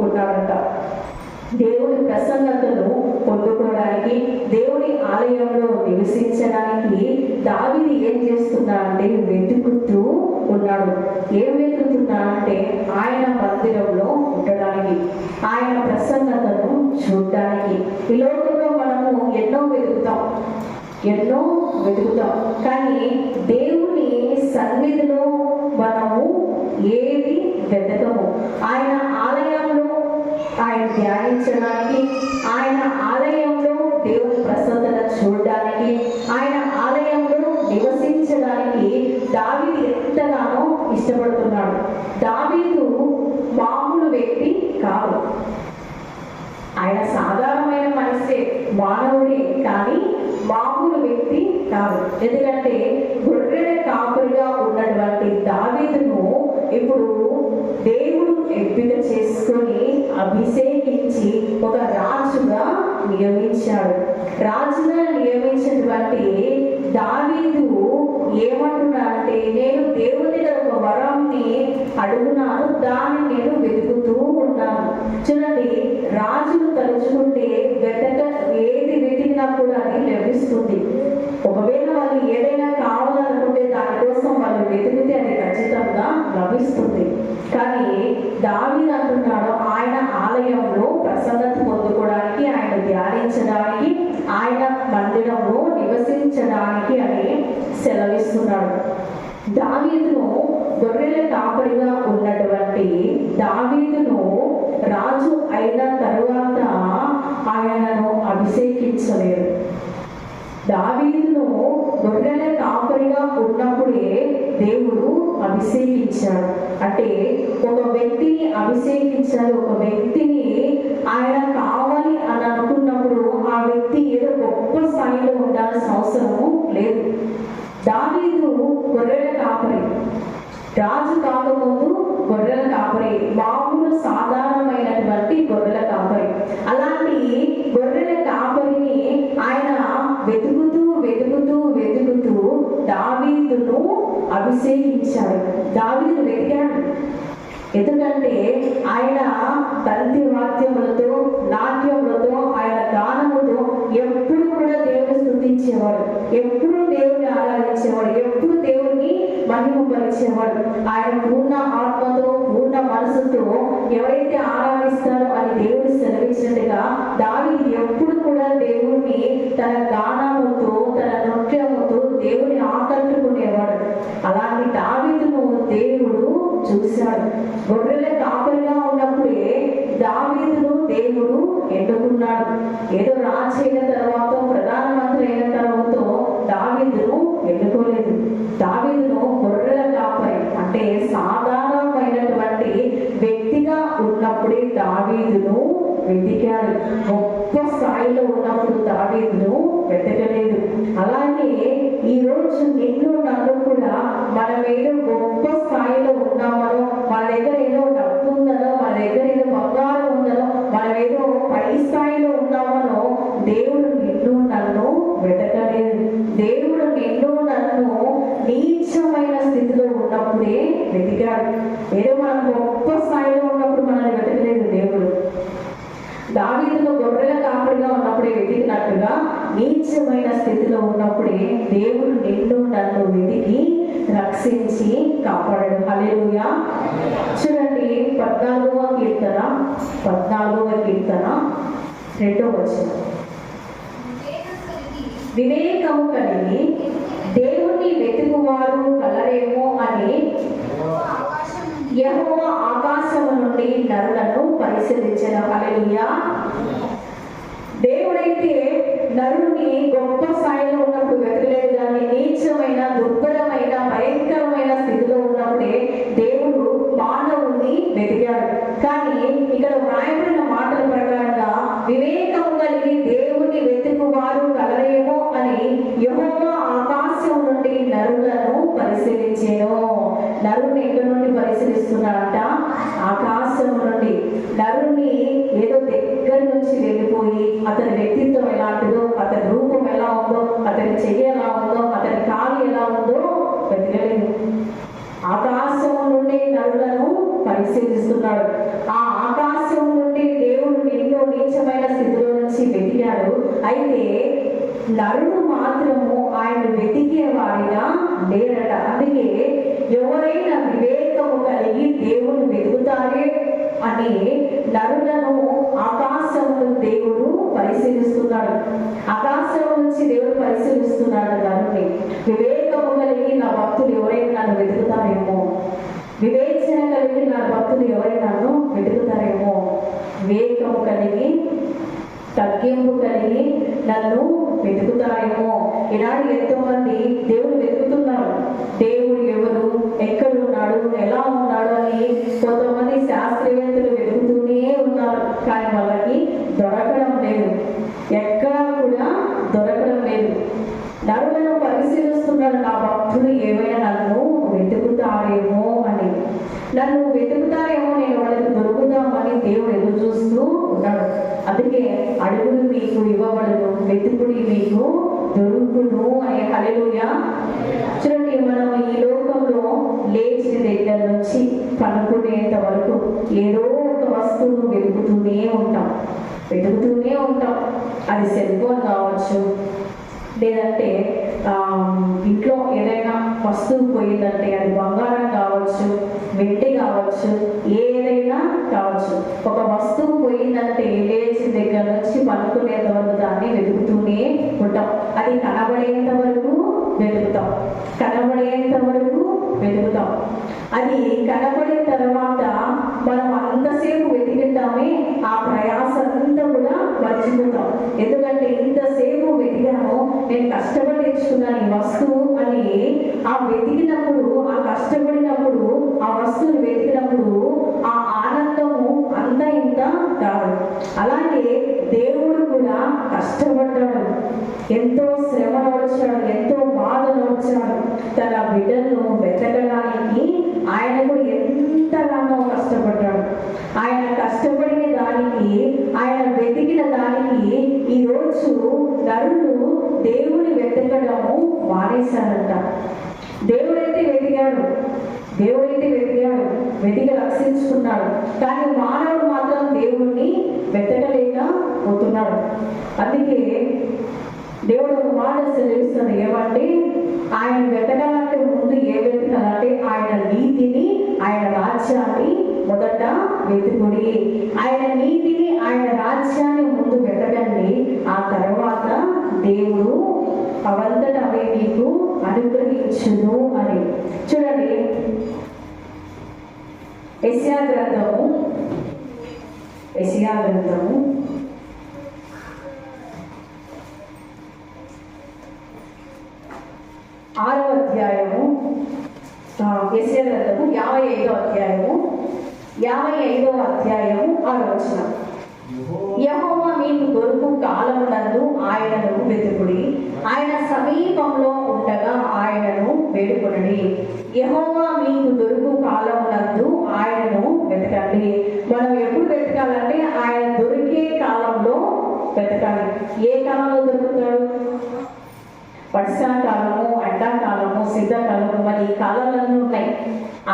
ఉన్నాడంట. దేవుని ప్రసన్నతను పొందుకోవడానికి, దేవుని ఆలయంలో నివసించడానికి దావీదు ఏం చేస్తున్నాడంటే వెతుకుతూ ఉన్నాడు. ఏం వెతుకుతున్నా అంటే ఆయన మందిరంలో ఉండడానికి, ఆయన ప్రసన్నతను చూడడానికి. ఈ లోకంలో మనము ఎన్నో వెతుకుతాం కానీ దేవుని సన్నిధిలో మనము ఏది వెతకము. ఆయన ఆలయంలో ఆయన ధ్యానించడానికి, ఆయన ఆలయంలో దేవుని ప్రసన్నత చూడడానికి, ఆయన ఆలయంలో నివసించడానికి దావీదు ఎంతగానో ఇష్టపడుతున్నాడు. దావీదు మామూలు వ్యక్తి కాదు. ఆయన సాధారణమైన మనిషే, మానవుడే, కానీ మామూలు వ్యక్తి కాదు. ఎందుకంటే గొర్రెల కాపరిగా ఉన్నటువంటి దావీదును ఇప్పుడు దేవుడు ఎంపిక చేసుకొని అభిషేకించి ఒక రాజుగా నియమించాడు. రాజుగా నియమించినటువంటి దావీదు ఏమంటున్నాడంటే, నేను దేవుని దగ్గర ఒక వరాన్ని అడుగున్నాను, దాన్ని నేను వెతుకుతూ ఉన్నాను. చూడండి, రాజును తలుచుకుంటే ఏది వెతికినా కూడా అది లభిస్తుంది. ఒకవేళ వాళ్ళు ఏదైనా కావాలనుకుంటే దానికోసం వాళ్ళు వెతికితే అది ఖచ్చితంగా లభిస్తుంది. కానీ దావీదు అంటున్నాడు, ఆయన ఆలయంలో ప్రసన్నత పొందుకోవడానికి, ఆయన ధ్యానించడానికి, ఆయన మందిరంలో నివసించడానికి అని సెలవిస్తున్నాడు. దావీదును గొర్రెల కాపరిగా ఉన్నటువంటి దావీదును రాజు అయిన తరువాత ఆయనను అభిషేకించలేదు. దావీదును గొర్రెల కాపరిగా ఉన్నప్పుడే దేవుడు అభిషేకించాడు. అంటే ఒక వ్యక్తిని అభిషేకించాడు. ఒక వ్యక్తిని ఆయన కావాలి అని అనుకున్నప్పుడు ఆ వ్యక్తి ఏదో గొప్ప స్థాయిలో ఉండాల్సిన అవసరము లేదు. దావీదు గొర్రెల కాపరి, రాజు కాకముందు గొర్రెల కాపరి, మామూలు సాధారణమైనటువంటి గొర్రెల కాపరి. అలాంటి గొర్రెల కాపరిని ఆయన వెతుకుతూ దావీదును అభిషేకించాడు. దావీదు వెతికాడు. ఎందుకంటే ఆయన తంతి వాద్యములతో, నాట్యములతో, ఆయన గానముతో ఎప్పుడు కూడా దేవుని స్తుతించేవాడు, ఎప్పుడు దేవుని ఆరాధించేవాడు, ఎప్పుడు దేవుని మహిమపరిచేవాడు. ఆయన పూర్ణ ఆత్మతో, పూర్ణ మనసుతో ఎవరైతే ఆరాధిస్తారో అని దేవుడు సెలవిచ్చినట్టుగా దావీదు ఎప్పుడు కూడా దేవుణ్ణి తన గానముతో, తన నృత్యముతో దేవుని ఆకట్టుకునేవాడు. అలాంటి దావీదును దేవుడు చూశాడు. గొర్రెల కాపరిగా ఉన్నప్పుడే దావీదును దేవుడు ఎన్నుకున్నాడు. ఏదో రాజు అయిన తర్వాత, ప్రధానమంత్రి అయిన తర్వాత దావీదును ఎన్నుకోలేదు. దావీదును గొర్రెల కాపరి అంటే సాధారణమైనటువంటి వ్యక్తిగా ఉన్నప్పుడే దావీదును వెతికాడు. గొప్ప స్థాయిలో ఉన్నప్పుడు దావీదును వెతకలేదు. అలాగే ఈరోజు నిన్ను నన్ను కూడా మనం ఏదో గొప్ప స్థాయిలో ఉన్నామనో, మన దగ్గర ఏదో డబ్బు ఉందనో, మన దగ్గర ఏదో బంగారం ఉందనో, మనం ఏదో పై స్థాయిలో ఉన్నామనో దేవుడు నిన్ను నన్ను వెతకలేదు. దేవుడు నిన్ను నన్ను నీచమైన స్థితిలో ఉన్నప్పుడే వెతికాడు. ఏదో మనం గొప్ప స్థాయిలో ఉన్నప్పుడు మనల్ని వెతకలేదు దేవుడు. దావీదును గొర్రెల కాపరిగా ఉన్నప్పుడే వెతికినట్టుగా నీచమైన స్థితిలో ఉన్నప్పుడే దేవుడు నిన్ను నన్ను వెతికి రక్షించి కాపాడాడు. హల్లెలూయా. చూడండి, 14వ కీర్తన 2వ వచనం. వివేకము కలిగి దేవుణ్ణి వెతుకువారు కలరేమో అని యెహోవా ఆకాశము నుండి నరులను పరిశీలించెను. హల్లెలూయా. దేవుడైతే నరుని గొప్ప స్థాయిలో ఉన్నప్పుడు వెతకలేదు, కానీ నీచమైన, దుర్భరమైన, భయంకరమైన స్థితిలో ఉన్నప్పుడే దేవుడు మానవుని వెతికాడు. కానీ ఇక్కడ వ్రాయబడిన మాటల ప్రకారంగా వివేకము కలిగి దేవుణ్ణి వెతుకువారు కలరేమో అని యెహోవా ఆకాశం నుండి నరులను పరిశీలించెను. నరుని ఎక్కడి నుండి పరిశీలిస్తున్నాడంట? ఆకాశం నుండి. నరుని ఏదో దగ్గర నుంచి వెళ్ళిపోయి అతని వ్యక్తిత్వం ఎలాంటిదో, అతని రూపం ఎలా ఉందో, అతని చెయ్యి ఎలా ఉందో, అతని కాలు ఎలా ఉందో వెతకలేదు. ఆకాశం నుండి నరులను పరిశీలిస్తున్నాడు. ఆ ఆకాశం అయితే నరుడు మాత్రము ఆయన వెతికే వారిగా లేరట. అందుకే ఎవరైనా వివేకము కలిగి దేవుని వెతుకుతారే అని నరులను ఆకాశము దేవుడు పరిశీలిస్తున్నాడు. ఆకాశం నుంచి దేవుడు పరిశీలిస్తున్నాడు నరుని. వివేకము కలిగి నా భక్తులు ఎవరైనా నన్ను వెతుకుతారేమో, వివేచన కలిగి నా భక్తులు ఎవరైనా నన్ను వెతుకుతారేమో, వివేకము కలిగి తగ్గింపు కలిగి నన్ను వెతుకుతారేమో. ఈనాడు ఎంతో మంది దేవుడు వెతుకుతున్నారు. దేవుడు ఎవరు, ఎక్కడున్నాడు, ఎలా ఉన్నాడు అని కొంతమంది శాస్త్రవేత్తలు వెతుకుతూనే ఉన్నారు. కానీ వాళ్ళకి దొరకడం లేదు, ఎక్కడా కూడా దొరకడం లేదు. నరులను పరిశీలిస్తున్నాడు, నా భక్తులు ఏమైనా నన్ను వెతుకుతారేమో అని. నన్ను వెతుకుతారేమో, నేను వాళ్ళకి దొరుకుతామని దేవుడు ఎదురు చూస్తూ ఉన్నాడు. అందుకే అడుగుడు మీకు ఇవ్వబడును, వెతుకుడి మీకు దొరుకును అని. హల్లెలూయా. చూడండి, మనం ఈ లోకంలో లేచిన దగ్గర నుంచి పనుకునేంత వరకు ఏదో ఒక వస్తువును వెతుకుతూనే ఉంటాం. అది సెల్ ఫోన్ కావచ్చు, లేదంటే ఇంట్లో ఏదైనా వస్తువు పోయిందంటే అది బంగారం కావచ్చు, వెండి కావచ్చు, ఏదైనా కావచ్చు. ఒక వస్తువు పోయిందంటే లేచిన దగ్గర నుంచి పనుకునేంత వరకు దాన్ని వెతుకుతూనే ఉంటాం. అది కనబడేంత వరకు వెతుకుతాం. అది కనబడిన తర్వాత మనం అంతసేపు వెతికింటామే, ఆ ప్రయాస అంతా కూడా మర్చిపోతాం. ఎందుకంటే ఇంతసేపు వెతికాను, నేను కష్టపడి తెచ్చుకున్నాను ఈ వస్తువు అని ఆ వెతికినప్పుడు, ఆ కష్టపడినప్పుడు, ఆ వస్తువుని వెతికినప్పుడు ఆ ఆనందము అంత ఇంత కాదు. అలాగే దేవుడు కూడా కష్టపడ్డాడు, ఎంతో శ్రమ నడిచాడు, ఎంతో బాధ నడిచాడు. తన బిడ్డలను వెతకడానికి ఆయన కూడా ఎంతగానో కష్టపడ్డాడు. ఆయన కష్టపడిన దానికి, ఆయన వెతికిన దానికి ఈరోజు నరులు దేవుని వెతకడము మానేశారంట. దేవుడైతే వెతికాడు, వెతికి రక్షించుకున్నాడు. కానీ మానవుడు మాత్రం దేవుణ్ణి వెతకలేకపోతున్నాడు. అందుకే దేవుడు ఒక మాట సెలవిస్తాడు, ఏమంటే ఆయన వెతకాలంటే ముందు వెతకాలంటే ఆయన నీతిని, ఆయన రాజ్యాన్ని మొదట వెతుకుడి. ఆయన నీతిని, ఆయన రాజ్యాన్ని ముందు వెతకండి, ఆ తర్వాత దేవుడు అవంతట అవే మీకు అనుగ్రహించును అని. చూడండి, యెషయా గ్రంథము 6వ అధ్యాయము, యెషయా గ్రంథము 55వ అధ్యాయము 6వ వచనం. యెహోవా మీకు దొరుకు కాలమునందు ఆయనను వెతుకుడి, ఆయన సమీపంలో ఉండగా ఆయనను వేడుకొనుడి. యెహోవా మీకు దొరుకు కాలమునందు ఆయనను వెతకండి. మనం ఎప్పుడు వెతకాలంటే ఆయన దొరికే కాలంలో వెతకాలి. ఏ కాలంలో దొరుకుతాడు? వర్షాకాలము, ఎండాకాలము, శీతాకాలము, మరి ఈ కాలాలన్నీ ఉన్నాయి.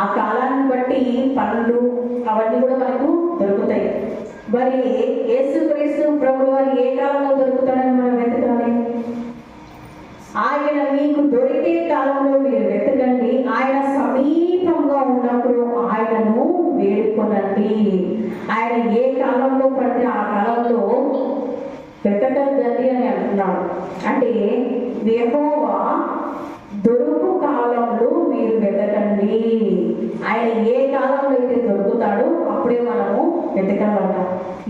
ఆ కాలాన్ని బట్టి పనులు అవన్నీ కూడా మనకు దొరుకుతాయి. మరి యేసుక్రీస్తు ప్రభువు వారు ఏ కాలంలో దొరుకుతాడని మనం వెతకాలి? ఆయన మీకు దొరికే కాలంలో మీరు వెతకండి, ఆయన సమీపంగా ఉన్నప్పుడు ఆయనను వేడుకొనండి. ఆయన ఏ కాలంలో పడితే ఆ కాలంలో వెతకద్దండి అని అంటున్నాడు. అంటే యెహోవా దొరుకు కాలంలో మీరు వెతకండి. ఆయన ఏ కాలంలో అయితే దొరుకుతాడో అప్పుడే మనము వెతకాలట.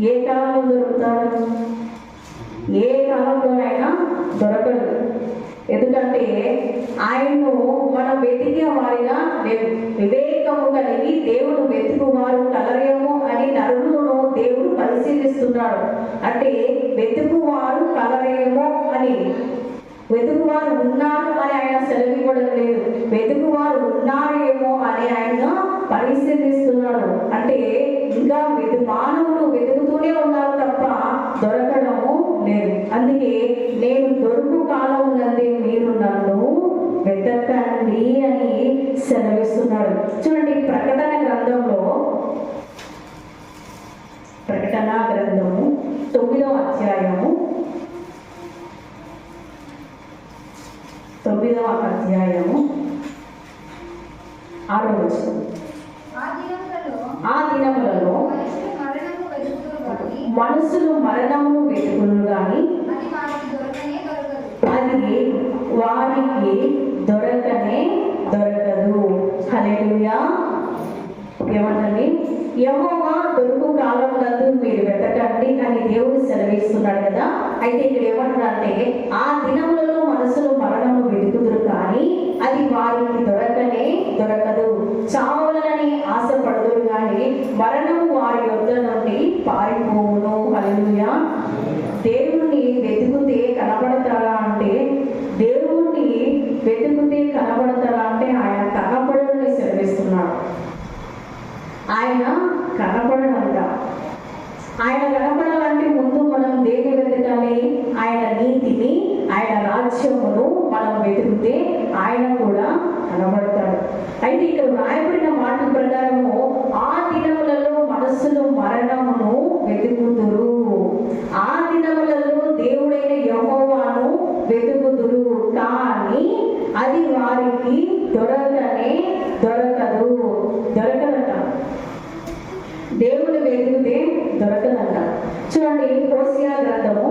ఏ కాలంలో దొరుకుతాడు? ఏ కాలంలోనైనా దొరకదు. ఎందుకంటే ఆయన్ను మనం వెతికే వారిగా లేవు. వివేకము కలిగి దేవుడు వెతుకువారు కలరేమో అని నరులను దేవుడు పరిశీలిస్తున్నాడు. అంటే వెతుకువారు కలరేమో అని, వెతుకువారు ఉన్నారు అని ఆయన సెలవివ్వడం లేదు. వెతుకువారు ఉన్నారేమో అని ఆయన పరిశీలిస్తున్నాడు. అంటే ఇంకా మానవులు వెతుకుతూనే ఉన్నారు తప్ప దొరకడము లేదు. అందుకే నేను దొరుకు కాలం ఉన్నది, మీరు నన్ను వెతకండి అని సెలవిస్తున్నాడు. చూడండి, ప్రకటన గ్రంథము 9వ అధ్యాయము అధ్యాయము 6వ వచనం. ఆ దినములలో మనుషులు మరణమును వెతుకును గాని అది వారికి దొరకనే దొరకదు. హల్లెలూయా. ఏమన్నది? యెహోవా దొరుకు కాలం నందు మీరు వెతకండి అని దేవుడు సెలవిస్తున్నాడు కదా. అయితే ఇక్కడ ఏమంటారంటే, ఆ దినములలో మనుషులు మరణము వెతుకుదురు కానీ అది వారికి దొరకనే దొరకదు. చావులనని ఆశపడదురు కానీ మరణము వారి యొద్ద నుండి పారిపోవును. హల్లెలూయా. దేవుణ్ణి వెతుకుతే కనబడతారా అంటే, దేవుణ్ణి వెతుకుతే కనబడతారా అంటే ఆయన కనపడని సెలవిస్తున్నాడు. ఆయన కనపడడంట. ఆయన కనపడాలంటే ముందు మనం దేన్ని వెతకాలి? ఆయన నీతిని, ఆయన రాజ్యమును మనం వెతికితే ఆయన కూడా కనబడతాడు. అయితే ఇక్కడ రాయబడిన మాట ప్రకారము ఆ దినములలో మనుషులు మరణమును వెతుకుదురు. ఆ దినములలో దేవుడైన యెహోవాను వెతుకుదురు కానీ అది వారికి దొరకనే దొరకదు. దొరకదట. దేవుని వెతికితే దొరకదంట. చూడండి, హోసియా గ్రంథము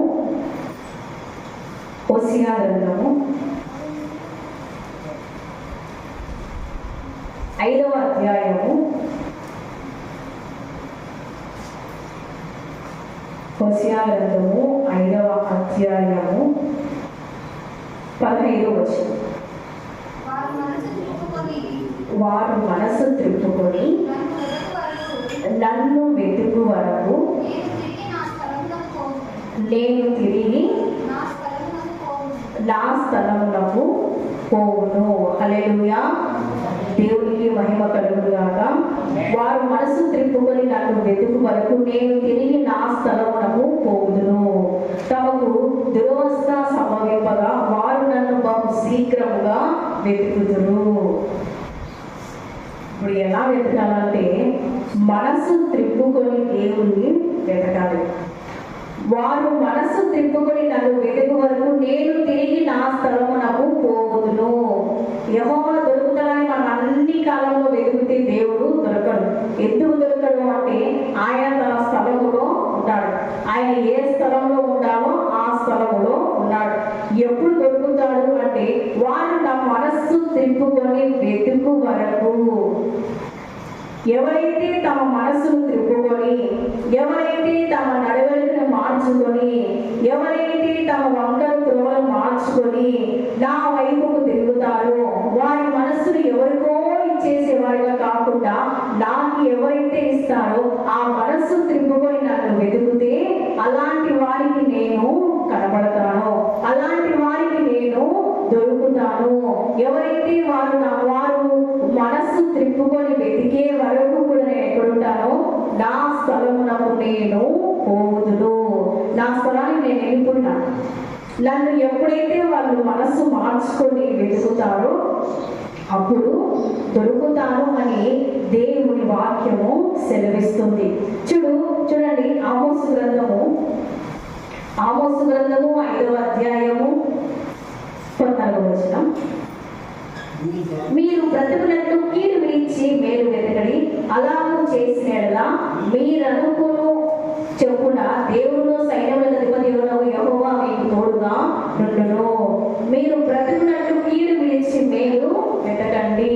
5వ అధ్యాయము 5వ అధ్యాయము 15వ వచనం. వారు మనసు త్రిప్పుకొని నన్ను వెతుకు వరకు నేను తిరిగి నా స్థలమునకు పోవును. హల్లెలూయా. దేవునికి మహిమ కలుగును గాక. వారు మనసు త్రిప్పుకొని నన్ను వెతుకు వరకు నేను తిరిగి నా స్థలమునకు పోవుదును. తమకు దురవస్థ సంభవింపగా వారు నన్ను బహు శీఘ్రముగా వెతుకుదురు. ఇప్పుడు ఎలా వెతకాలంటే మనసు త్రిప్పుకొని దేవుణ్ణి వెతకాలి. వారు మనసు త్రిప్పుకొని నన్ను వెతుకు వరకు నేను తిరిగి నా స్థలమునకు పోవుదును. యెహోవా దొరుకుతాడని మనం అన్ని కాలంలో వెతికితే దేవుడు దొరకడు. ఎందుకు దొరకడు అంటే ఆయన తన స్థలములో ఉంటాడు. ఆయన ఏ స్థలంలో ఉండాలో ఆ స్థలములో ఉన్నాడు. ఎప్పుడు దొరుకుతాడు అంటే వారు నా మనస్సు త్రిప్పుకొని వెతుకు వరకు. ఎవరైతే తమ మనసును త్రిప్పుకొని, ఎవరైతే తమ నడవడికను మార్చుకొని, ఎవరైతే తమ వంకర త్రోవలు మార్చుకొని నా వైపుకు తిరుగుతారో వారి మనస్సును ఎవరికో ఇచ్చేసేవాడిగా కాకుండా నాకు ఎవరైతే ఇస్తారో ఆ మనస్సు త్రిప్పుకొని నన్ను వెతుకుతే అలాంటి వారికి నేను కనబడతాను. అలాంటి వారికి నేను దొరుకుతాను. ఎవరైతే వారు మనస్సు త్రిప్పుకొని వెతికే వరకు కూడా నేను ఎక్కడుంటానో నా స్థలమునకు నేను పోవుదును. నా స్థలానికి నేను వెళ్ళిపోయినాను. నన్ను ఎప్పుడైతే వాళ్ళు మనస్సు మార్చుకొని వెతుకుతారో అప్పుడు దొరుకుతాను అని దేవుని వాక్యము సెలవిస్తుంది. చూడండి, ఆమోసు గ్రంథము 5వ అధ్యాయము 14వ వచనం. మీరు బ్రతుకున్నట్లు కీడు విడిచి మేలు వెతకడి, అలాగూ చేసిన యెడల మీరనుకును చెప్పున దేవుడు సైన్యములకు అధిపతి యెహోవా మీకు తోడుగా నుండును. మీరు బ్రతుకున్నట్లు కీడు విడిచి మేలు వెతకండి.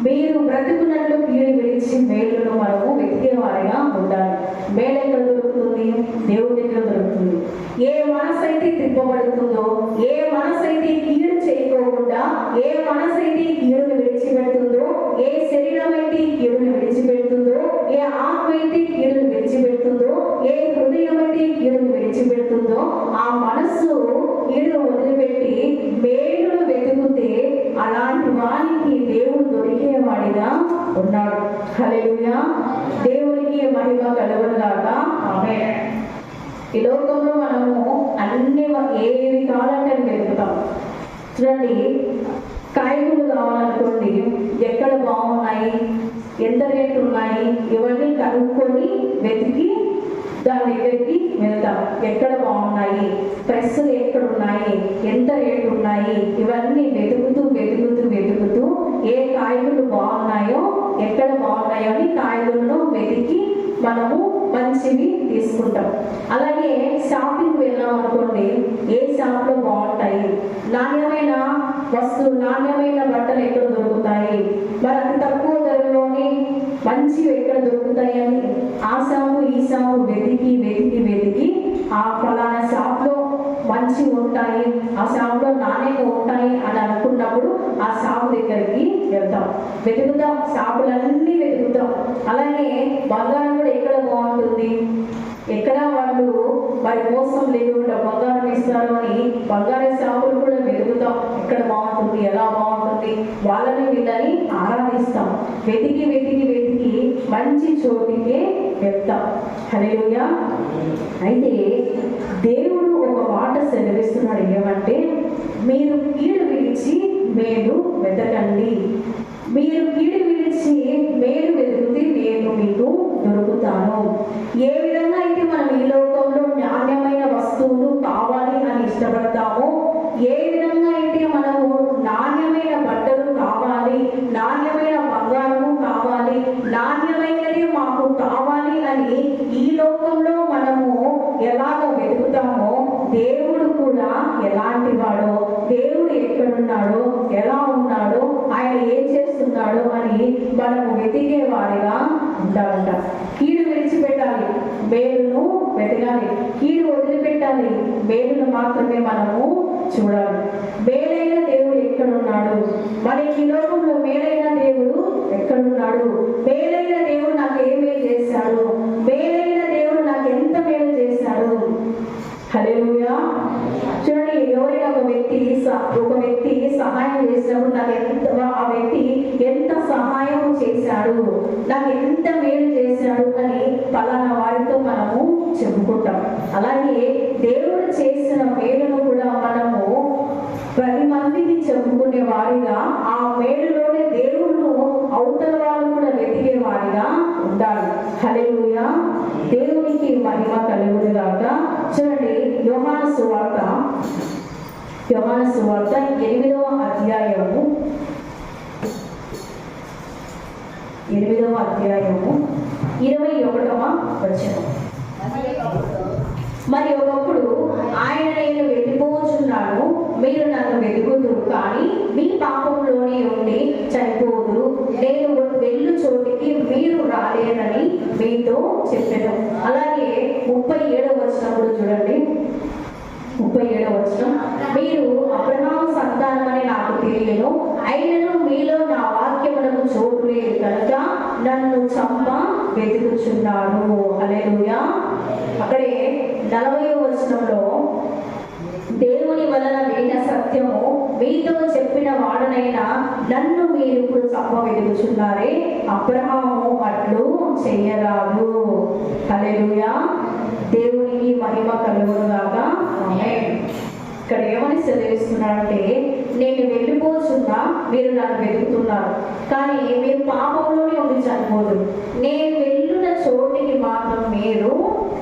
మీరు బ్రతుకున్నట్లు కీడు విడిచి మేలును మనము వెతికేవారిగా ఉండాలి. మేలు ఎక్కడ దొరుకుతుంది? దేవుడి దగ్గర దొరుకుతుంది. ఏ మనసైతే తిప్పబడుతుందో, ఏ మనసైతే కీడు చేయకోకుండా, ఏ మనసైతే కీడును విడిచిపెడుతుందో, ఏ శరీరం అయితే కీడును విడిచిపెడుతుందో, ఏ ఆత్మ అయితే కీడును విడిచిపెడుతుందో, ఏ హృదయం అయితే కీడును విడిచిపెడుతుందో ఆ మనస్సు కీడును వదిలిపెట్టి మేలును వెతుకుతే అలాంటి వారికి దేవుడు దొరికేవాడిగా ఉన్నాడు. హల్లెలూయా. దేవునికి మహిమ కలుగును గాక. ఆమేన్. ఈ లోకంలో మనము అన్ని ఏవి కావాలంటే వెతుకుతాం. చూడండి, కాయగూరలు కావాలనుకోండి, ఎక్కడ బాగున్నాయి, ఎంత రేటు ఉన్నాయి, ఇవన్నీ కనుక్కొని వెతికి దాని దగ్గరికి వెళ్తాం. ఎక్కడ బాగున్నాయి, ప్రెస్సులు ఎక్కడ ఉన్నాయి, ఎంత రేటు ఉన్నాయి, ఇవన్నీ వెతుకుతూ వెతుకుతూ వెతుకుతూ ఏ కాయగూరలు బాగున్నాయో, ఎక్కడ బాగున్నాయో అని కాయగూరలను వెతికి మనము మంచివి తీసుకుంటాం. అలాగే షాపింగ్ వెళ్ళాం అనుకోండి, ఏ షాప్లో బాగుంటాయి, నాణ్యమైన వస్తువులు, నాణ్యమైన బట్టలు ఎక్కడ దొరుకుతాయి, మరి అతి తక్కువ ధరలోని మంచివి ఎక్కడ దొరుకుతాయి అని ఆ షాపు ఈ షాపు వెతికి వెతికి వెతికి ఆ ఫలానా షాప్లో మంచి ఉంటాయి, ఆ షాప్లో నాణ్యంగా ఉంటాయి అని అనుకున్నప్పుడు ఆ షాపు దగ్గరికి వెళ్తాం. వెతుకుతాం, షాపులన్నీ వెతుకుతాం. అలాగే బంగారం కూడా ఎక్కడ బాగుంటుంది, ఎక్కడ వాళ్ళు మరి మోసం లేకుండా బంగారం ఇస్తారు అని బంగారం షాపులు కూడా వెతుకుతాం. ఎక్కడ బాగుంటుంది, ఎలా బాగుంటుంది, వాళ్ళని వీళ్ళని ఆరాధిస్తాం. వెతికి వెతికి వెతికి మంచి చోటికే వెళ్తాం. హల్లెలూయా. అయితే దేవుడు ఒక మాట సెలవిస్తున్నాడు, ఏమంటే మీరు కీడు విడిచి మేలు వెతకండి, మీరు కీడు విడిచి మేలు వెతికితే నేను మీకు దొరుకుతాను. ఏ విధంగా అయితే మనం ఈ లోకంలో నాణ్యమైన వస్తువులు కావాలి అని ఇష్టపడతామో, ఏ విధంగా అయితే మనము నాణ్యమైన బట్టలు కావాలి, నాణ్యమైన బంగారము కావాలి, నాణ్యమైనది మాకు కావాలి అని ఈ లోకంలో మనము ఎలాగ వెతుకుతామో, దేవుడు కూడా ఎలాంటి వాడో, దేవుడు ఎక్కడున్నాడో, ఎలా ఉన్నాడో, ఆయన ఏం చేస్తున్నాడో అని మనము వెతికే వారిగా ఉంటామంట. కీడు విడిచిపెట్టాలి, మేలును వెతకాలి. కీడు వదిలిపెట్టాలి, మేలును మాత్రమే మనము చూడాలి. మేలైన దేవుడు ఎక్కడున్నాడు, మనకి లోకంలో మేలైన దేవుడు ఎక్కడున్నాడు, మేలైన దేవుడు నాకు ఏమేమి చేశాడు, మేలైన దేవుడు నాకు ఎంత మేలు చేశాడు. హల్లెలూయా. చూడండి, ఎవరైనా ఒక వ్యక్తి సహాయం చేసినప్పుడు నాకు ఆ వ్యక్తి ఎంత సహాయం చేశాడు, నాకు ఎంత మేలు చేశాడు అని పలానా వారితో మనము చెప్పుకుంటాం. అలాగే దేవుడు చేసిన మేలును కూడా మనము 10 మందికి చెప్పుకునే వారిగా, ఆ మేలులోనే దేవుడు అవతల వాళ్ళు కూడా వెతికే వారిగా ఉండాలి. హల్లెలూయా. దేవునికి మహిమ కలుగును గాక. చూడండి, యోహాను సువార్త 8వ అధ్యాయము 21వ వచనం. మరి ఒకప్పుడు ఆయన, నేను వెళ్ళిపోచున్నాను, మీరు నన్ను వెతుకుదురు, కానీ మీ పాపంలోనే ఉండి చనిపోదురు, నేను వెళ్ళు చోటికి మీరు రాలేరని మీతో చెప్పాను. అలాగే 37వ వచనం కూడా చూడండి. 37వ వచనం, మీరు అబ్రహాము సంతానమని నాకు తెలియను, అయినను మీలో నా వాక్యమునకు చోటు లేదు కనుక నన్ను చంప వెతుకుచున్నాడు. హల్లెలూయా. అక్కడే 40వ వచనంలో, దేవుని వలన విన్న సత్యము మీతో చెప్పిన వాడనైనా నన్ను మీరు ఇప్పుడు చంప వెతుకుచున్నారే, అబ్రహాము అట్లు చెయ్యరాదు. హల్లెలూయా. దేవునికి మహిమ కలుగును గాక. ఆమేన్. ఇక్కడ ఏమని సెలవిస్తున్నాడంటే, నేను వెళ్ళిపోతున్నా, మీరు నన్ను వెతుకుతున్నారు, కానీ మీరు పాపంలోనే ఉండి చనిపోదు, నేను వెళ్ళిన చోటికి మాత్రం మీరు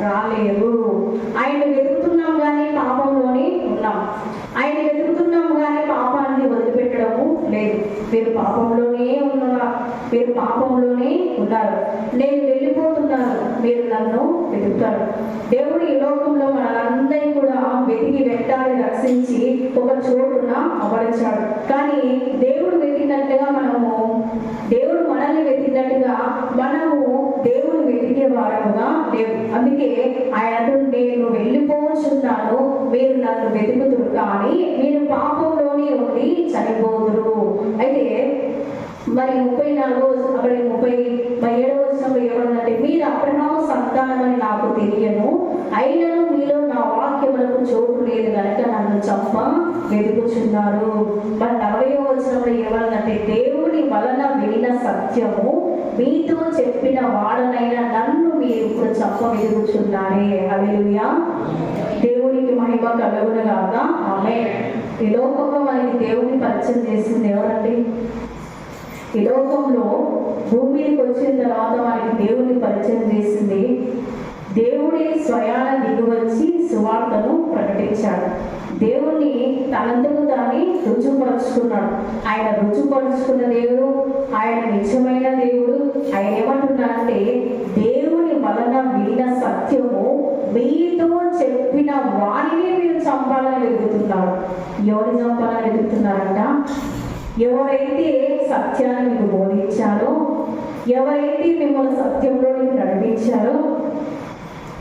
రాలేరు. ఆయన వెతుకుతున్నాం కానీ పాపంలోనే ఉన్నాం, ఆయన వెతుకుతున్నాం కానీ పాపాన్ని వదిలిపెట్టడము లేదు. మీరు పాపంలోనే ఉన్నారు, మీరు పాపంలోనే ఉన్నారు, నేను వెళ్ళిపోతున్నాను, మీరు నన్ను వెతుకుతారు. దేవుడు ఈ లోకంలో మనందరినీ కూడా వెతికి వెంటాడి రక్షించి ఒక చోటున అమర్చాడు. కానీ దేవుడు వెతికినట్టుగా దేవుడు మనల్ని వెతికినట్టుగా మనము దేవుడు వెతికే వారముగా లేవు. అందుకే ఆయన, నేను వెళ్ళిపోచున్నాను, మీరు నన్ను వెతుకుతురు, కానీ మీరు పాపంలోనే ఉండి చనిపోదురు. అయితే మరి 37వ వచనంలో ఏమన్నట్టే, మీరు అబ్రహాము సంతానమని నాకు తెలియను, అయినను మీలో నా వాక్యములకు చోటు లేదు కనుక నన్ను చంప వెతుకుచున్నారు. మరి 40వ వచనంలో ఏమన్నట్టే, దేవుని వలన వినిన సత్యము మీతో చెప్పిన వాడనైనా నన్ను మీరు ఇప్పుడు చంప వెతుకుచున్నారే. హల్లెలూయా. దేవునికి మహిమ కలుగును గాక. ఆమేన్. ఈ లోకంలో మనకి దేవుని పరిచయం చేసింది ఎవరండి? ఈ లోకంలో భూమికి వచ్చిన తర్వాత మనకి దేవుని పరిచయం చేసింది దేవుడే స్వయాన దిగువచ్చి సువార్తను ప్రకటించాడు. దేవుణ్ణి తనంతకు తాని రుజుపరుచుకున్నాడు. ఆయన రుజుపరుచుకున్న దేవుడు, ఆయన నిజమైన దేవుడు. ఆయన ఏమంటున్నాడంటే, దేవుని వలన విన్న సత్యము మీతో చెప్పిన వారిని మీరు చంపాలని వెతుకుతున్నారు. ఎవరిని చంపాలని వెతుకుతున్నారంట? ఎవరైతే సత్యాన్ని మీకు బోధించారో, ఎవరైతే మిమ్మల్ని సత్యంలోకి నడిపించారో,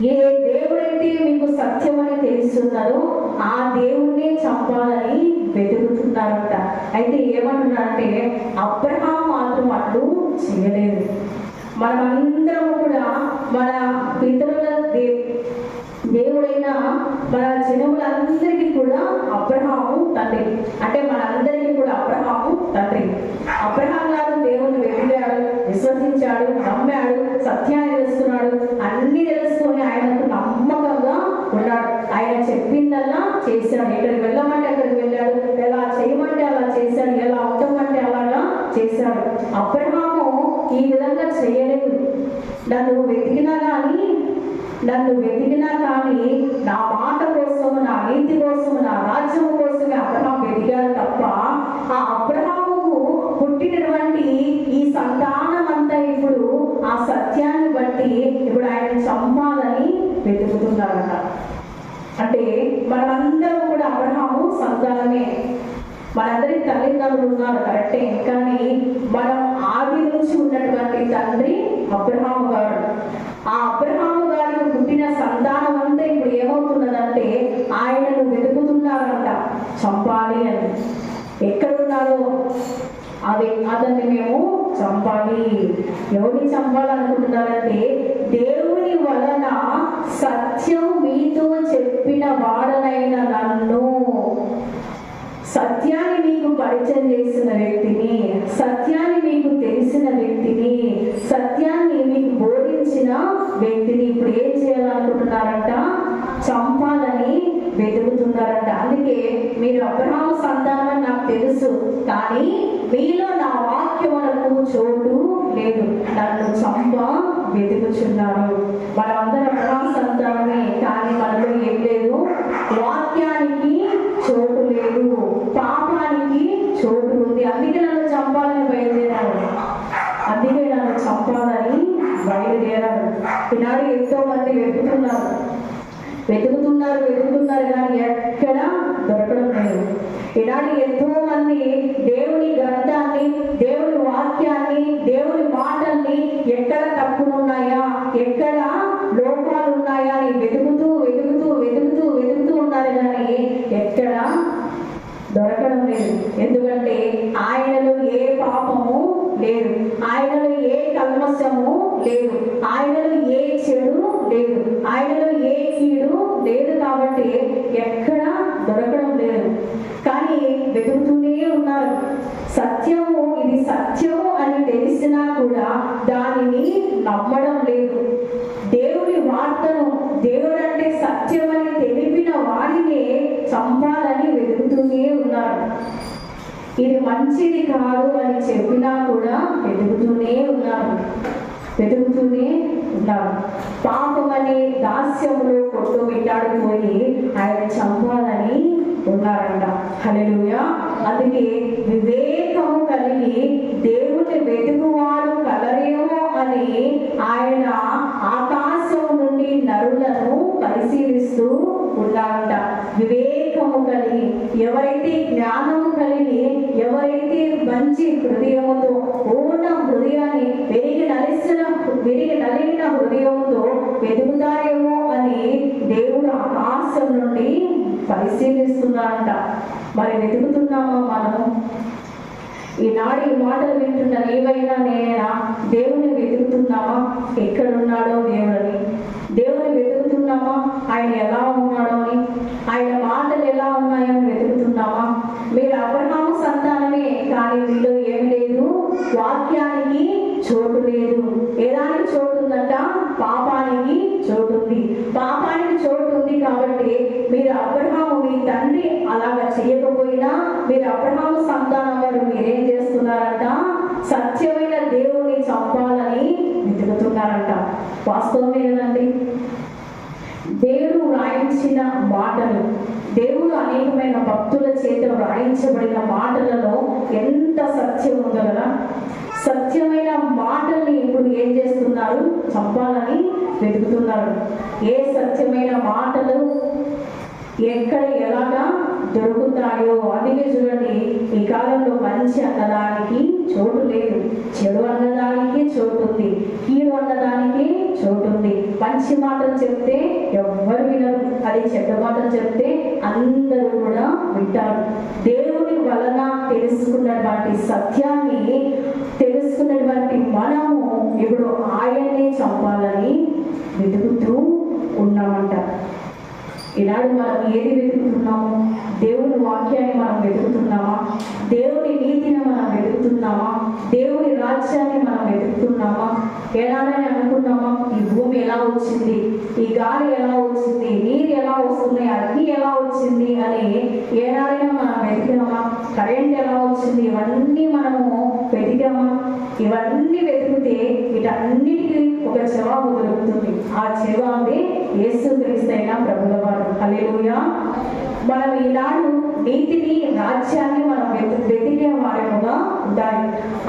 ఏ దేవుడైతే మీకు సత్యం అని తెలుస్తున్నారో ఆ దేవుణ్ణి చంపాలని వెతుకుతున్నారంట. అయితే ఏమంటున్నారంటే, అబ్రహాం మాత్రం అట్లు చేయలేదు. మనమందరం కూడా మన పితరుల దేవుడైన మన జనములందరికీ కూడా అబ్రహాము తండ్రి. అంటే మనందరికీ కూడా అబ్రహాము తండ్రి. అబ్రహాం గారు దేవుని వెతికాడు, విశ్వసించాడు, నమ్మాడు, సత్యాన్ని తెలుసుకున్నాడు. అన్ని తెలుసుకొని ఆయనకు నమ్మకంగా ఉన్నాడు. ఆయన చెప్పిందల్లా చేశాడు. ఎక్కడికి వెళ్ళమంటే అక్కడికి వెళ్ళాడు, ఎలా చేయమంటే అలా చేశాడు, ఎలా ఉండమంటే అలాగా చేశాడు. అబ్రహాము ఈ విధంగా చేయలేదు. నన్ను వెతికినా కానీ నా మాట కోసము, నా నీతి కోసము, నా రాజ్యం కోసమే అబ్రహాం వెతికాడు తప్ప, ఆ అబ్రహాముకు పుట్టినటువంటి ఈ సంతానం అంతా ఇప్పుడు ఆ సత్యాన్ని బట్టి ఇప్పుడు ఆయన చంపాలని వెతుకుతున్నారట. అంటే మనమందరం కూడా అబ్రహాము సంతానమే. మనందరికి తల్లిదండ్రులు ఉన్నారు, కరెక్టే. కానీ మనం ఆది నుంచి ఉన్నటువంటి తండ్రి అబ్రహాము గారు. ఆ అబ్రహాము గారికి పుట్టిన సంతానం అంతా ఇప్పుడు ఏమవుతున్నదంటే ఆయనను వెతుకుతున్నారంట చంపాలి అని. ఎక్కడున్నారో అతన్ని మేము చంపాలి. ఎవరిని చంపాలనుకుంటున్నారంటే, దేవుని వలన సత్యం మీతో చెప్పిన వాడనైన నన్ను, సత్యాన్ని మీకు పరిచయం చేసిన వ్యక్తిని, సత్యాన్ని మీకు తెలిసిన వ్యక్తిని, సత్యాన్ని మీకు బోధించిన వ్యక్తిని ఇప్పుడు ఏం చేయాలనుకుంటున్నారంట? చంపాలని వెతుకుతున్నారంట. అందుకే మీరు అబ్రహాము సంతానం అని నాకు తెలుసు, కానీ మీలో నా వాక్యములకు చోటు లేదు, నన్ను చంప వెతుకుచున్నారు. మనమందరం అబ్రహాము సంతానమే, కానీ మనలో ఏం లేదు? వాక్యానికి చోటు లేదు, పాపానికి చోటు ఉంది. అందుకే నన్ను చంపాలని బయలుదేరాడు. ఈనాడు ఎంతో మంది వెతుకుతున్నారు కానీ ఎక్కడ దొరకడం లేదు. ఈనాడు ఎంతో మంది దేవుని గ్రంథాన్ని, దేవుని వాక్యాన్ని, దేవుని మాటల్ని ఎక్కడ తప్పులున్నాయా, ఎక్కడ లోపాలు ఉన్నాయా అని వెతుకుతూ ఉన్నారు కానీ ఎక్కడ దొరకడం లేదు. ఎందుకంటే ఆయనలో ఏ పాపము లేదు, ఆయనలో ఏ కల్మషము లేదు, ఆయనలో ఏ చెడు లేదు, ఆయనలో ఏ కీడు లేదు. కాబట్టి ఎక్కడ దొరకడం లేదు. కానీ వెతుకుతూనే ఉన్నారు. సత్యము, ఇది సత్యము అని తెలిసినా కూడా దానిని నమ్మడం లేదు. దేవుడి వార్తను, దేవుడు అంటే సత్యమని తెలిపిన వారిని చంపాలని వెతుకుతూనే ఉన్నారు. ఇది మంచిది కాదు అని చెప్పినా కూడా వెతుకుతూనే ఉన్నారు. పాపమని దాస్యములో కొట్టుమిట్టాడిపోయి ఆయన చంపాలని ఉన్నారంట. హల్లెలూయా. అందుకే వివేకము కలిగి దేవుని వెతుకువాడు కలరేమో అని ఆయన ఆకాశం నుండి నరులను పరిశీలిస్తూ ఉన్నారంట. వివేకము కలిగి, ఎవరైతే జ్ఞానము కలిగి, ఎవరైతే మంచి హృదయముతో, పూర్ణ హృదయాన్ని విరిగి నలిగిన హృదయంతో వెతుకుతారేమో అని దేవుడు ఆకాశం నుండి పరిశీలిస్తున్నారంట. మరి వెతుకుతున్నామా మనము? ఈనాడు ఈ మాటలు వింటున్న నీవైనా నేనైనా దేవుని వెతుకుతున్నామా? ఎక్కడున్నాడో దేవుని వెతుకుతున్నామా? ఆయన ఎలా ఉన్నాడో అని, ఆయన మాటలు ఎలా ఉన్నాయని వెతుకుతున్నామా? మీరు అబ్రహాము సంతానమే, కానీ మీలో ఏం లేదు? వాక్యానికి చోటు లేదు. ఏదానికి చోటు ఉందంట? పాపానికి చోటు ఉంది. పాపానికి చోటు ఉంది కాబట్టి మీరు అబ్రహాము, మీ తండ్రి అలాగా చేయకపోయినా మీరు అబ్రహాము సంతానం వారు మీరేం చేస్తున్నారంట? సత్యమైన దేవుని చంపాలని వెతుకుతున్నారంట. వాస్తవమే కదండి. వచ్చిన మాటలు, దేవుడు అనేకమైన భక్తుల చేత వ్రాయించబడిన మాటలలో ఎంత సత్యం ఉందో కదా. సత్యమైన మాటల్ని ఇప్పుడు ఏం చేస్తున్నారు? చంపాలని వెతుకుతున్నారు. ఏ సత్యమైన మాటలు ఎక్కడ ఎలాగా దొరుకుతాయో. అందుకే చూడండి, ఈ కాలంలో మంచి అన్నదానికి చోటు లేదు, చెడు అన్నదానికి చోటు ఉంది, కీడు అన్నదానికి చోటు ఉంది. మంచి మాటలు చెప్తే ఎవ్వరు వినరు, అది చెడ్డ మాటలు చెప్తే అందరూ కూడా వింటారు. దేవుని వలన తెలుసుకున్నటువంటి సత్యాన్ని తెలుసుకున్నటువంటి మనము ఇప్పుడు ఆయన్ని చంపాలని వెతుకుతూ ఉన్నామంట. ఈనాడు మనం ఏది వెతుకుతున్నాము? దేవుని వాక్యాన్ని మనం వెతుకుతున్నామా? దేవుని నీతిని మనం వెతుకుతున్నామా? దేవుని రాజ్యాన్ని మనం వెతుకుతున్నామా? ఏనాడని అనుకున్నామా ఈ భూమి ఎలా వచ్చింది, ఈ గాలి ఎలా వచ్చింది, నీరు ఎలా వస్తున్నాయి, అగ్ని ఎలా వచ్చింది అని ఏనాడైనా మనం వెతికామా? కరెంట్ ఎలా వచ్చింది, ఇవన్నీ మనము వెతికామా? ఇవన్నీ వెతికితే వీటన్నిటికీ ఒక జవాబు దొరుకుతుంది. ఆ జవాబే యేసుక్రీస్తు అయిన ప్రభుల వారు. హల్లెలూయా. మనం ఈనాడు నీతిని, రాజ్యాన్ని మనం వెతికే వారముగా ఉండాలి.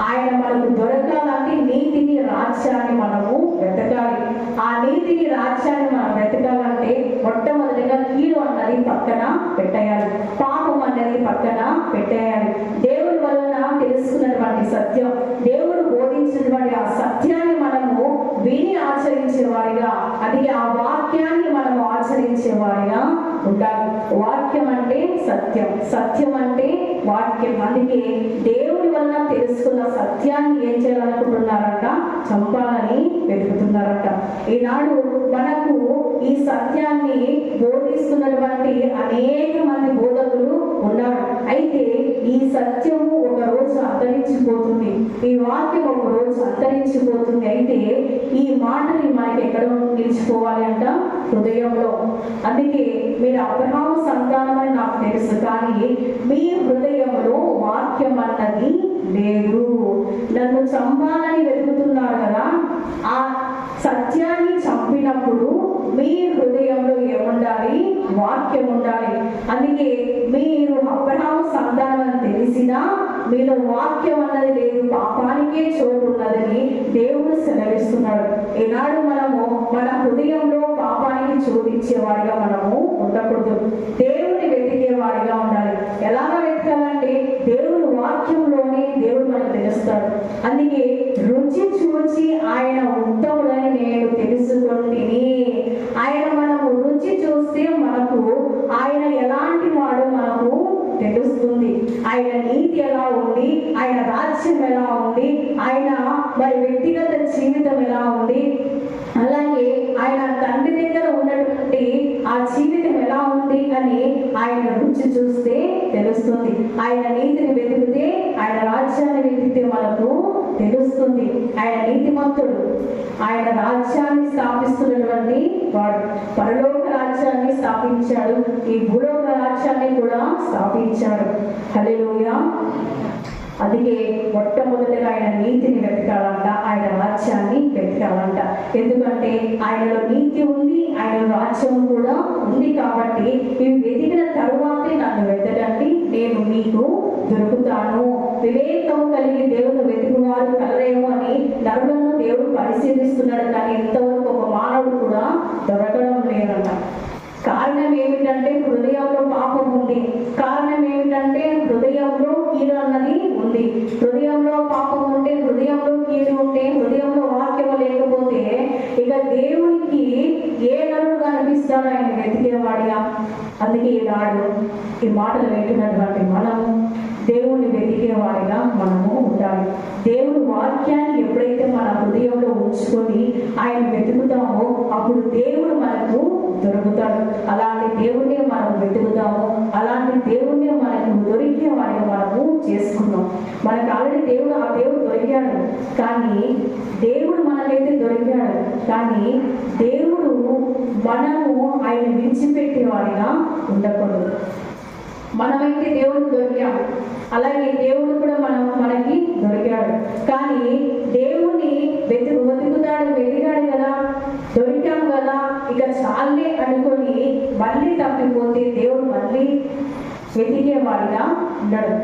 ఆయన మనకు దొరకాలంటే నీతిని, రాజ్యాన్ని మనము వెతకాలి. ఆ నీతిని, రాజ్యాన్ని మనం వెతకాలంటే మొట్టమొదటిగా కీడు అన్నది పక్కన పెట్టేయాలి, పాపం అన్నది పక్కన పెట్టేయాలి. దేవుడి వలన తెలుసుకున్నటువంటి సత్యం, దేవుడు బోధించినటువంటి ఆ సత్యాన్ని మనము విని ఆచరించే వారిగా, అది ఆ వాక్యాన్ని మనము ఆచరించే వారిగా ఉండాలి. వాక్యం అంటే సత్యం, సత్యం అంటే వాక్యం. అందుకే దేవుడి వల్ల తెలుసుకున్న సత్యాన్ని ఏం చేయాలనుకుంటున్నారంట? చంపాలని వెతుకుతున్నారంట. ఈనాడు మనకు ఈ సత్యాన్ని బోధిస్తున్నటువంటి అనేక మంది బోధకులు ఉన్నారు. అయితే ఈ సత్యము ఒక రోజు అంతరించిపోతుంది, ఈ వాక్యం ఒక రోజు అంతరించిపోతుంది. అయితే ఈ మాటని మనకి ఎక్కడ నిలిచిపోవాలి అంట? హృదయంలో. అందుకే మీరు అబ్రహాము సంతానం అని నాకు తెలుసు, కానీ మీ హృదయంలో వాక్యం అన్నది లేదు. నన్ను చంపాలని వెతుకుతున్నారు కదా, ఆ సత్యాన్ని చంపినప్పుడు మీ హృదయంలో ఏముండాలి? వాక్యం ఉండాలి. అందుకే మీరు అబ్రహాము సంతానం అని తెలిసినా మీలో వాక్యం అన్నది లేదు, పాపానికే చోటు ఉన్నదని దేవుడు సెలవిస్తున్నాడు. ఈనాడు మనము మన హృదయంలో పాపానికి చోటిచ్చేవాడిగా మనము ఉండకూడదు, దేవుడిని వెతికేవాడిగా ఉండాలి. ఎలాగ వెతకాలంటే దేవుడు వాక్యంలోనే దేవుడు మనకు తెలుస్తాడు. అందుకే రుచి చూచి ఆయన ఉత్తముడని నేను తెలుసుకుంటుని. ఆయన మనము రుచి చూస్తే మనకు ఆయన ఎలాంటి వాడు మనకు తెలుస్తుంది. ఆయన నీతి ఎలా ఉంది, ఆయన రాజ్యం ఎలా ఉంది, ఆయన మరి వ్యక్తిగత జీవితం ఎలా ఉంది, అలాగే ఆయన తండ్రి దగ్గర ఉన్నటువంటి ఆ జీవితం ఎలా ఉంది అని ఆయన రుచి చూస్తే తెలుస్తుంది. ఆయన నీతిని వెతికితే, ఆయన రాజ్యాన్ని వెతికితే మనకు తెలుస్తుంది. ఆయన నీతిమంతుడు, ఆయన రాజ్యాన్ని స్థాపిస్తున్నటువంటి వాడు. పరలోక రాజ్యాన్ని స్థాపించాడు, ఈ భూలోక రాజ్యాన్ని కూడా స్థాపించాడు. హల్లెలూయా. అందుకే మొట్టమొదటిగా ఆయన నీతిని వెతకాలంట, ఆయన రాజ్యాన్ని వెతకాలంట. ఎందుకంటే ఆయనలో నీతి ఉంది, ఆయన రాజ్యం కూడా ఉంది. కాబట్టి ఇవి వెతికిన తరువాతే నన్ను వెతకండి, నేను మీకు దొరుకుతాను. వివేకం కలిగి దేవుడు వెతుకువారు కలరేమో అని నరులను దేవుడు పరిశీలిస్తున్నాడు, కానీ ఇంతవరకు ఒక మానవుడు కూడా దొరకడం లేదంట. కారణం ఏమిటంటే హృదయంలో పాపం ఉంది. కారణం ఏమిటంటే హృదయంలో కీడు అన్నది ఉంది. హృదయంలో పాపం ఉంటే, హృదయంలో కీడు ఉంటే, హృదయంలో వాక్యం లేకపోతే ఇక దేవునికి ఏ నరుడు కనిపిస్తాడో ఆయన వెతికేవాడిగా. అందుకే ఈనాడు ఈ మాటలు వింటున్నటువంటి మనము దేవుని వెతికేవాడిగా మనము ఉండాలి. దేవుడు వాక్యాన్ని ఎప్పుడైతే మన హృదయంలో ఉంచుకొని ఆయన వెతుకుతామో అప్పుడు దేవుడు మనకు దొరుకుతాడు. అలాంటి దేవుణ్ణి మనం వెతుకుతాము, అలాంటి దేవుణ్ణి మనకు దొరికే వాడిని మనము చేసుకున్నాం. మనకు ఆల్రెడీ దేవుడు, ఆ దేవుడు దొరికాడు, కానీ దేవుడు మనకైతే దొరికాడు, కానీ దేవుడు మనము ఆయన విడిచిపెట్టేవాడిగా ఉండకూడదు. మనమైతే దేవుడికి దొరికాము, అలాగే దేవుడు కూడా మనకి దొరికాడు. కానీ దేవుణ్ణి వెతికాడు కదా, దొరికాం కదా, ఇక చాలే అనుకొని మళ్ళీ తప్పిపోతే దేవుడు మళ్ళీ వెతికేవాడిగా ఉండడు.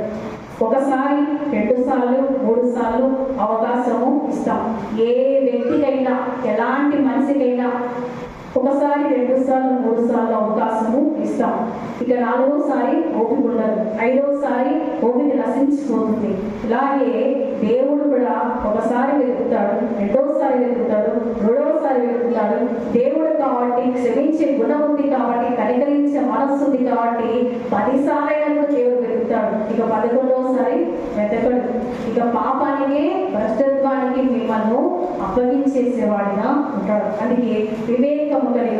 ఒకసారి, 2 సార్లు, 3 సార్లు అవకాశము ఇస్తాం. ఏ వ్యక్తికైనా, ఎలాంటి మనిషికైనా ఒకసారి, 2 సార్లు, 3 సార్లు అవకాశము ఇస్తాం. ఇక 4వసారి ఓపిక ఉండదు, 5వసారి ఓపిక నశించిపోతుంది. ఇలాగే దేవుడు కూడా ఒకసారి వెతుకుతాడు, 2వసారి వెతుకుతాడు, 3వసారి వెతుకుతాడు. దేవుడు కాబట్టి, క్షమించే గుణం ఉంది కాబట్టి, కనికరించే మనస్సు ఉంది కాబట్టి 10 సార్లు దేవుడు వెతుకుతాడు. ఇక 11వసారి వెతకడు. ఇక పాపానికే, భ్రష్టత్వానికి మిమ్మల్ని అప్పగించేసేవాడిగా ఉంటాడు. అందుకే వివేకము కలిగి